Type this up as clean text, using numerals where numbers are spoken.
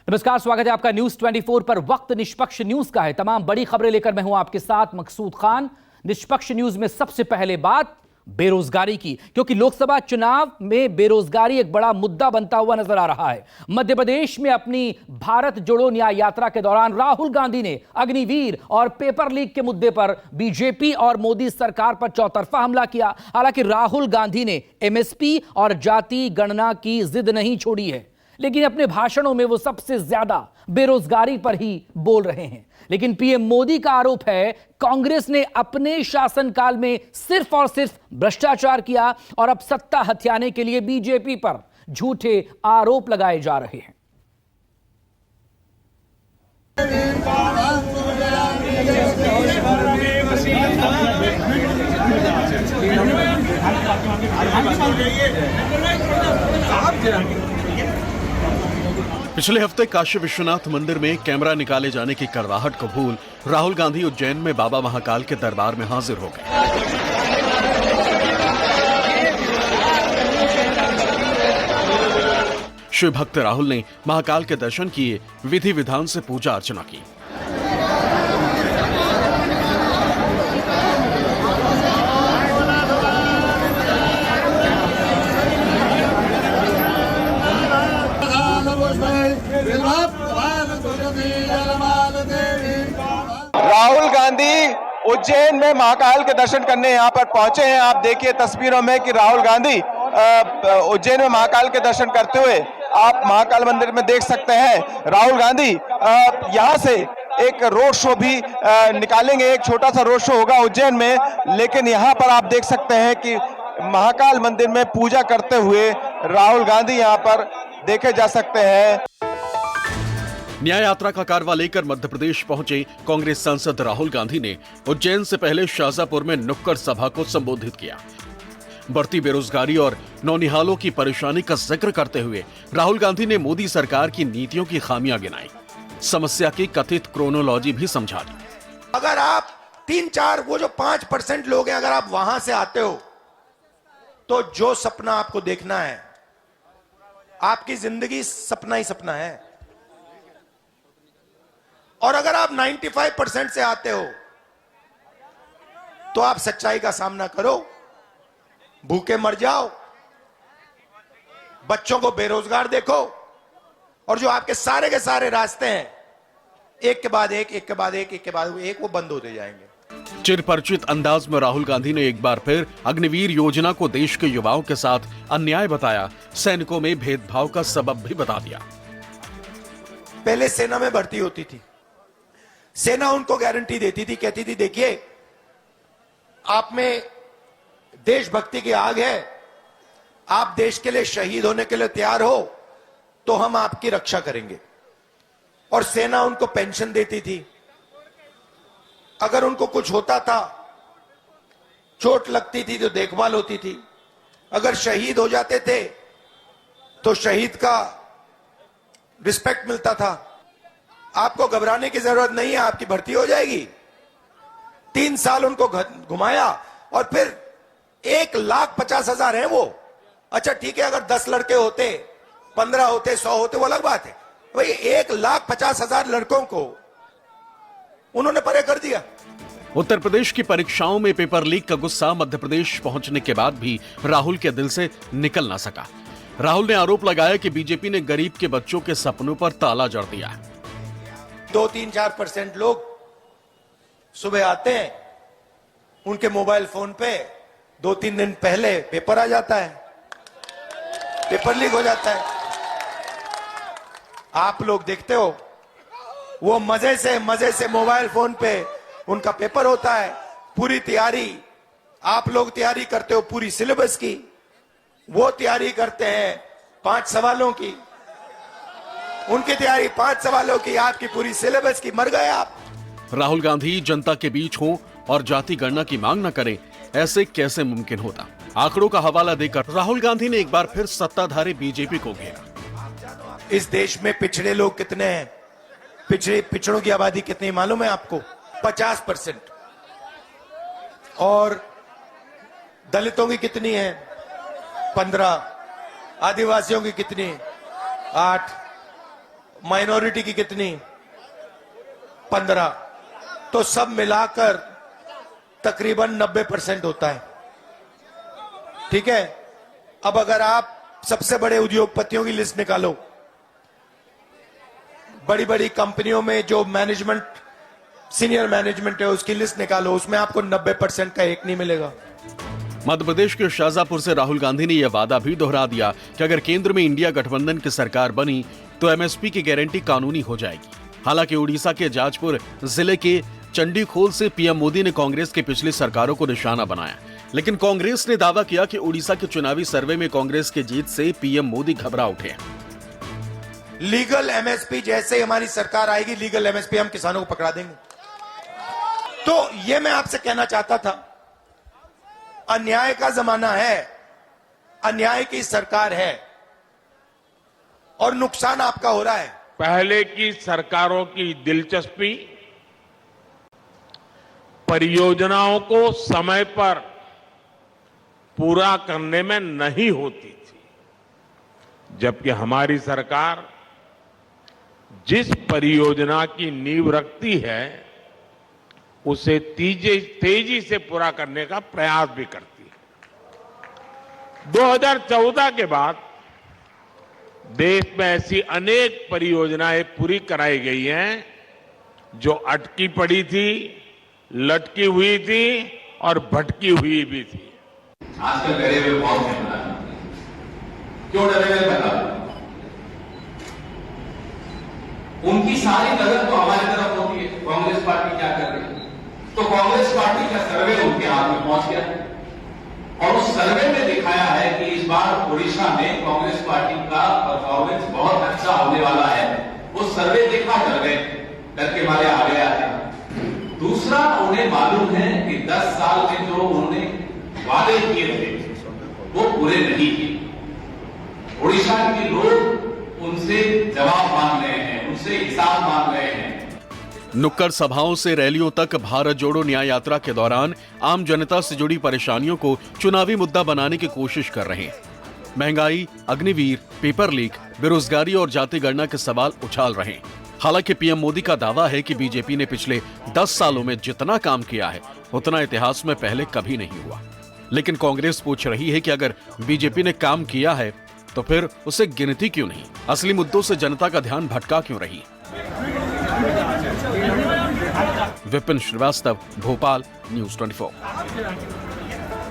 नमस्कार, स्वागत है आपका न्यूज 24 पर। वक्त निष्पक्ष न्यूज का है। तमाम बड़ी खबरें लेकर मैं हूं आपके साथ मकसूद खान। निष्पक्ष न्यूज में सबसे पहले बात बेरोजगारी की, क्योंकि लोकसभा चुनाव में बेरोजगारी एक बड़ा मुद्दा बनता हुआ नजर आ रहा है। मध्य प्रदेश में अपनी भारत जोड़ो न्याय यात्रा के दौरान राहुल गांधी ने अग्निवीर और पेपर लीक के मुद्दे पर बीजेपी और मोदी सरकार पर चौतरफा हमला किया। हालांकि राहुल गांधी ने एमएसपी और जाति गणना की जिद नहीं छोड़ी है, लेकिन अपने भाषणों में वो सबसे ज्यादा बेरोजगारी पर ही बोल रहे हैं। लेकिन पीएम मोदी का आरोप है कांग्रेस ने अपने शासनकाल में सिर्फ और सिर्फ भ्रष्टाचार किया और अब सत्ता हथियाने के लिए बीजेपी पर झूठे आरोप लगाए जा रहे हैं। पिछले हफ्ते काशी विश्वनाथ मंदिर में कैमरा निकाले जाने की कड़वाहट को भूल राहुल गांधी उज्जैन में बाबा महाकाल के दरबार में हाजिर हो गए। शिव भक्त राहुल ने महाकाल के दर्शन किए, विधि विधान से पूजा अर्चना की। राहुल गांधी उज्जैन में महाकाल के दर्शन करने यहाँ पर पहुंचे हैं। आप देखिए तस्वीरों में कि राहुल गांधी उज्जैन में महाकाल के दर्शन करते हुए आप महाकाल मंदिर में देख सकते हैं। राहुल गांधी यहाँ से एक रोड शो भी निकालेंगे, एक छोटा सा रोड शो होगा उज्जैन में, लेकिन यहाँ पर आप देख सकते हैं कि महाकाल मंदिर में पूजा करते हुए राहुल गांधी यहाँ पर देखे जा सकते हैं। न्याय यात्रा का कारवा लेकर मध्य प्रदेश पहुंचे कांग्रेस सांसद राहुल गांधी ने उज्जैन से पहले शाजापुर में नुक्कड़ सभा को संबोधित किया। बढ़ती बेरोजगारी और नौनिहालों की परेशानी का जिक्र करते हुए राहुल गांधी ने मोदी सरकार की नीतियों की खामियां गिनाई, समस्या की कथित क्रोनोलॉजी भी समझा दी। अगर आप 3-4 वो जो 5% लोग हैं, अगर आप वहां से आते हो तो जो सपना आपको देखना है, आपकी जिंदगी सपना ही सपना है। और अगर आप 95% से आते हो तो आप सच्चाई का सामना करो, भूखे मर जाओ, बच्चों को बेरोजगार देखो, और जो आपके सारे के सारे रास्ते हैं एक के बाद एक, एक के बाद एक, एक के बाद एक, वो बंद होते जाएंगे। चिरपरिचित अंदाज में राहुल गांधी ने एक बार फिर अग्निवीर योजना को देश के युवाओं के साथ अन्याय बताया, सैनिकों में भेदभाव का सबब भी बता दिया। पहले सेना में भर्ती होती थी, सेना उनको गारंटी देती थी, कहती थी देखिए आप में देशभक्ति की आग है, आप देश के लिए शहीद होने के लिए तैयार हो तो हम आपकी रक्षा करेंगे। और सेना उनको पेंशन देती थी, अगर उनको कुछ होता था, चोट लगती थी तो देखभाल होती थी, अगर शहीद हो जाते थे तो शहीद का रिस्पेक्ट मिलता था। आपको घबराने की जरूरत नहीं है, आपकी भर्ती हो जाएगी। 3 साल उनको घुमाया और फिर 1,50,000 है वो। अच्छा ठीक है, अगर 10 लड़के होते, 15 होते, 100 होते, वो अलग बात है। भाई 1,50,000 लड़कों को उन्होंने परे कर दिया। उत्तर प्रदेश की परीक्षाओं में पेपर लीक का गुस्सा मध्य प्रदेश पहुंचने के बाद भी राहुल के दिल से निकल ना सका। राहुल ने आरोप लगाया कि बीजेपी ने गरीब के बच्चों के सपनों पर ताला जड़ दिया है। 2-3-4% लोग सुबह आते हैं, उनके मोबाइल फोन पे 2-3 दिन पहले पेपर आ जाता है, पेपर लीक हो जाता है। आप लोग देखते हो, वो मजे से मोबाइल फोन पे उनका पेपर होता है। पूरी तैयारी आप लोग तैयारी करते हो पूरी सिलेबस की, वो तैयारी करते हैं 5 सवालों की, उनकी तैयारी 5 सवालों की, आपकी पूरी सिलेबस की। मर गए आप। राहुल गांधी जनता के बीच हो और जाति गणना की मांग न करें, ऐसे कैसे मुमकिन होता? आंकड़ों का हवाला देकर राहुल गांधी ने एक बार फिर सत्ताधारी बीजेपी को घेरा। इस देश में पिछड़े लोग कितने हैं? पिछड़ों की आबादी कितनी मालूम है आपको? 50%। और दलितों की कितनी है? 15। आदिवासियों की कितनी? 8। माइनॉरिटी की कितनी 15, तो सब मिलाकर तकरीबन 90% होता है। ठीक है, अब अगर आप सबसे बड़े उद्योगपतियों की लिस्ट निकालो, बड़ी बड़ी कंपनियों में जो मैनेजमेंट, सीनियर मैनेजमेंट है, उसकी लिस्ट निकालो, उसमें आपको 90% का एक नहीं मिलेगा। मध्य प्रदेश के शाजापुर से राहुल गांधी ने यह वादा भी दोहरा दिया कि अगर केंद्र में इंडिया गठबंधन की सरकार बनी तो एमएसपी की गारंटी कानूनी हो जाएगी। हालांकि उड़ीसा के जाजपुर जिले के चंडीखोल से पीएम मोदी ने कांग्रेस की पिछली सरकारों को निशाना बनाया, लेकिन कांग्रेस ने दावा किया कि उड़ीसा के चुनावी सर्वे में कांग्रेस की जीत से पीएम मोदी घबरा उठे हैं। लीगल एमएसपी, जैसे ही हमारी सरकार आएगी लीगल एमएसपी हम किसानों को पकड़ा देंगे। तो ये मैं आपसे कहना चाहता था, अन्याय का जमाना है, अन्याय की सरकार है और नुकसान आपका हो रहा है। पहले की सरकारों की दिलचस्पी परियोजनाओं को समय पर पूरा करने में नहीं होती थी, जबकि हमारी सरकार जिस परियोजना की नींव रखती है उसे तेजी से पूरा करने का प्रयास भी करती है। 2014 के बाद देश में ऐसी अनेक परियोजनाएं पूरी कराई गई हैं जो अटकी पड़ी थी, लटकी हुई थी और भटकी हुई भी थी। आजकल डरे हुए बहुत हैं, क्यों डरे हुए बता? उनकी सारी नजर तो हमारी तरफ होती है, कांग्रेस पार्टी क्या कर रही है। तो कांग्रेस पार्टी का सर्वे उनके हाथ में पहुंच गया और उस सर्वे में दिखाया है कि इस बार उड़ीसा में कांग्रेस पार्टी का परफॉर्मेंस बहुत अच्छा होने वाला है। वो सर्वे देखा, डर गए, डर के मारे आ गया है। दूसरा, उन्हें मालूम है कि 10 साल में जो उन्होंने वादे किए थे वो पूरे नहीं किए। उड़ीसा के लोग उनसे जवाब मांग रहे हैं, उनसे हिसाब मांग रहे हैं। नुक्कड़ सभाओं से रैलियों तक भारत जोड़ो न्याय यात्रा के दौरान आम जनता से जुड़ी परेशानियों को चुनावी मुद्दा बनाने की कोशिश कर रहे हैं। महंगाई, अग्निवीर, पेपर लीक, बेरोजगारी और जाति गणना के सवाल उछाल रहे हैं। हालांकि पीएम मोदी का दावा है कि बीजेपी ने पिछले 10 सालों में जितना काम किया है उतना इतिहास में पहले कभी नहीं हुआ। लेकिन कांग्रेस पूछ रही है कि अगर बीजेपी ने काम किया है तो फिर उसे गिनती क्यों नहीं? असली मुद्दों से जनता का ध्यान भटका क्यों रही? विपिन श्रीवास्तव, भोपाल, न्यूज़ 24।